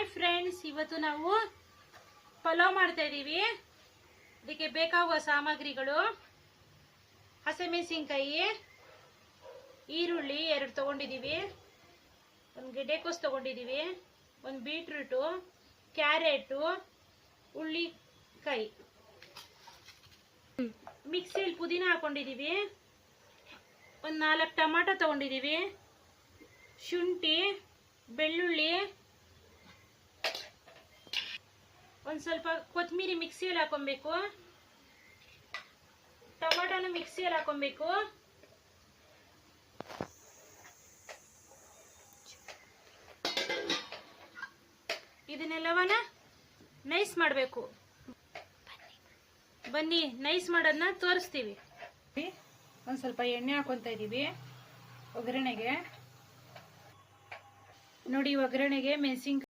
Hi friends, ಇವತ್ತು ನಾವು ಪಲಾವ್ ಮಾಡ್ತಾ ಇದೀವಿ. ಅದಕ್ಕೆ ಬೇಕಾಗುವ ಸಾಮಗ್ರಿಗಳು: ಹಸಿಮೆಣಸಿನಕಾಯಿ, ಈರುಳ್ಳಿ 2 ತಗೊಂಡಿದೀವಿ, ಒಂದು ಗೆಡ್ಡೆಕೋಸು ತಗೊಂಡಿದೀವಿ, ಒಂದು ಬೀಟ್ರೂಟು, ಕ್ಯಾರೆಟು, ಉಳ್ಳಿಕಾಯಿ, ಮಿಕ್ಸಿಯಲ್ಲಿ ಪುದೀನ ಹಾಕೊಂಡಿದೀವಿ, ಒಂದು 4 ಟೊಮಾಟೊ ತಗೊಂಡಿದೀವಿ, ಶುಂಠಿ, ಬೆಳ್ಳುಳ್ಳಿ, ಒಂದು ಸ್ವಲ್ಪ ಕೊತ್ತಂಬರಿ ಮಿಕ್ಸಿಯಲ್ಲಿ ಹಾಕೊಬೇಕು, ಟೊಮಾಟೋನ ಮಿಕ್ಸಿಯಲ್ಲಿ ಹಾಕೊಬೇಕು, ಇದನ್ನೆಲ್ಲವನ್ನ ನೈಸ್ ಮಾಡಬೇಕು. ಬನ್ನಿ ನೈಸ್ ಮಾಡೋದನ್ನ ತೋರಿಸ್ತೀವಿ. ಒಂದು ಸ್ವಲ್ಪ ಎಣ್ಣೆ ಹಾಕೊತಾ ಇದೀವಿ ಒಗ್ಗರಣೆಗೆ. ನೋಡಿ, ಒಗ್ಗರಣೆಗೆ ಮೆಣಸಿನ್ಕಾಯಿ